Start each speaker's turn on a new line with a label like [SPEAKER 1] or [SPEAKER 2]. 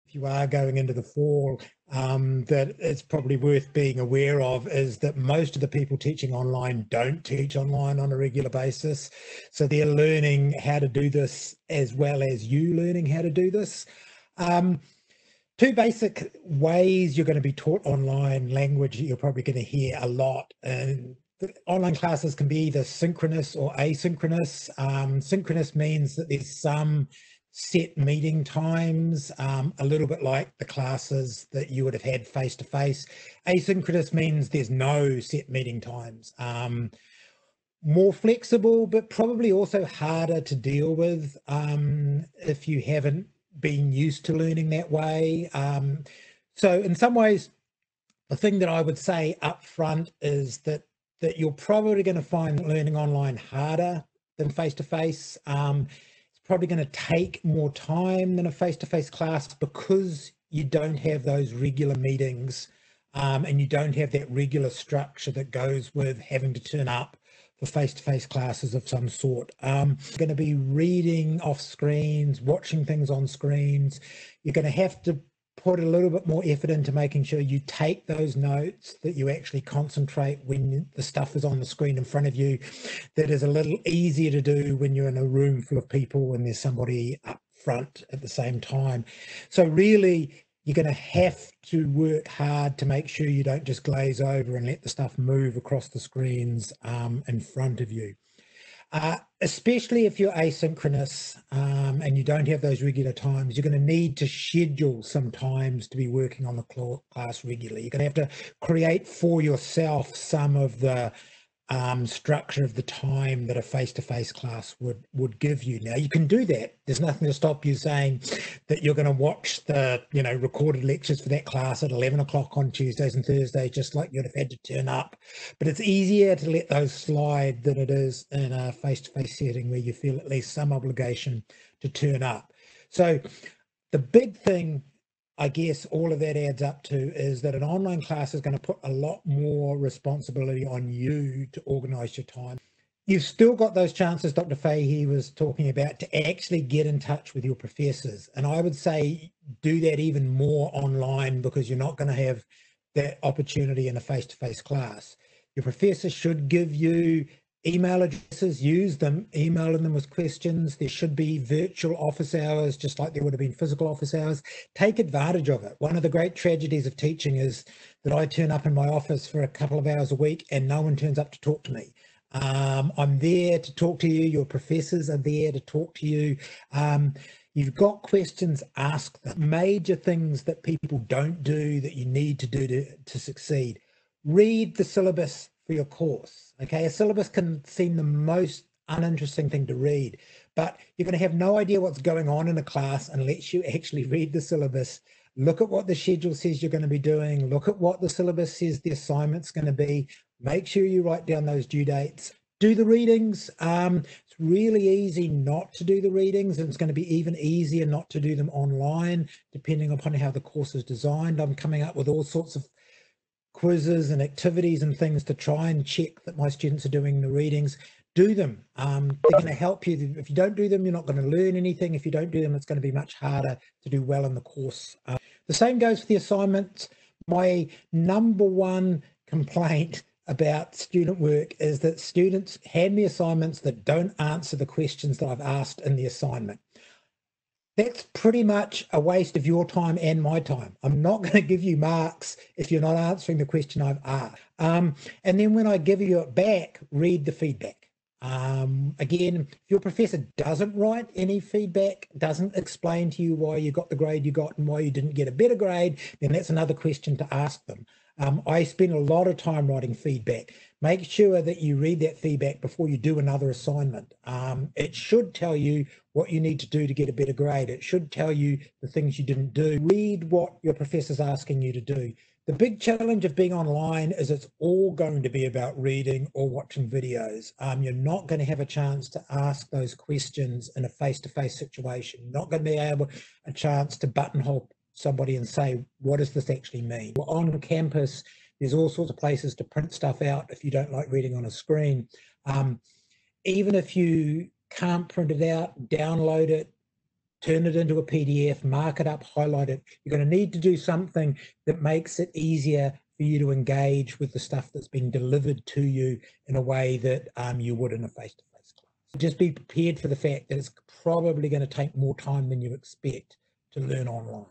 [SPEAKER 1] if you are going into the fall, that it's probably worth being aware of is that most of the people teaching online don't teach online on a regular basis. So they're learning how to do this as well as you learning how to do this. Two basic ways you're going to be taught online language you're probably going to hear a lot. And online classes can be either synchronous or asynchronous. Synchronous means that there's some set meeting times, a little bit like the classes that you would have had face-to-face. Asynchronous means there's no set meeting times. More flexible, but probably also harder to deal with if you haven't been used to learning that way. So in some ways, the thing that I would say up front is that you're probably going to find learning online harder than face-to-face. It's probably going to take more time than a face-to-face class because you don't have those regular meetings and you don't have that regular structure that goes with having to turn up for face-to-face classes of some sort. You're going to be reading off screens, watching things on screens. You're going to have to put a little bit more effort into making sure you take those notes, that you actually concentrate when the stuff is on the screen in front of you. That is a little easier to do when you're in a room full of people and there's somebody up front at the same time. So really, you're going to have to work hard to make sure you don't just glaze over and let the stuff move across the screens in front of you. Especially if you're asynchronous and you don't have those regular times, you're going to need to schedule some times to be working on the class regularly. You're going to have to create for yourself some of the structure of the time that a face-to-face class would give you. Now you can do that. There's nothing to stop you saying that you're going to watch the recorded lectures for that class at 11 o'clock on Tuesdays and Thursdays, just like you'd have had to turn up. But it's easier to let those slide than it is in a face-to-face setting where you feel at least some obligation to turn up. So the big thing, I guess all of that adds up to, is that an online class is going to put a lot more responsibility on you to organise your time. You've still got those chances Dr. Fahey was talking about to actually get in touch with your professors. And I would say do that even more online because you're not going to have that opportunity in a face-to-face class. Your professor should give you email addresses, use them, emailing them with questions. There should be virtual office hours, just like there would have been physical office hours. Take advantage of it. One of the great tragedies of teaching is that I turn up in my office for a couple of hours a week and no one turns up to talk to me. I'm there to talk to you. Your professors are there to talk to you. You've got questions, ask them. Major things that people don't do that you need to do to succeed. Read the syllabus for your course. Okay, a syllabus can seem the most uninteresting thing to read, but you're going to have no idea what's going on in a class unless you actually read the syllabus. Look at what the schedule says you're going to be doing. Look at what the syllabus says the assignment's going to be. Make sure you write down those due dates. Do the readings. It's really easy not to do the readings, and it's going to be even easier not to do them online, depending upon how the course is designed. I'm coming up with all sorts of quizzes and activities and things to try and check that my students are doing the readings. Do them. They're going to help you. If you don't do them, you're not going to learn anything. If you don't do them, it's going to be much harder to do well in the course. The same goes for the assignments. My number one complaint about student work is that students hand me assignments that don't answer the questions that I've asked in the assignment. That's pretty much a waste of your time and my time. I'm not going to give you marks if you're not answering the question I've asked. And then when I give you it back, read the feedback. Again, if your professor doesn't write any feedback, doesn't explain to you why you got the grade you got and why you didn't get a better grade, then that's another question to ask them. I spend a lot of time writing feedback. Make sure that you read that feedback before you do another assignment. It should tell you what you need to do to get a better grade. It should tell you the things you didn't do. Read what your professor's asking you to do. The big challenge of being online is it's all going to be about reading or watching videos. You're not going to have a chance to ask those questions in a face-to-face situation. You're not going to be able a chance to buttonhole somebody and say, what does this actually mean? Well, on campus, there's all sorts of places to print stuff out if you don't like reading on a screen. Even if you can't print it out, download it, turn it into a PDF, mark it up, highlight it. You're going to need to do something that makes it easier for you to engage with the stuff that's being delivered to you in a way that you would in a face-to-face class. Just be prepared for the fact that it's probably going to take more time than you expect to learn online.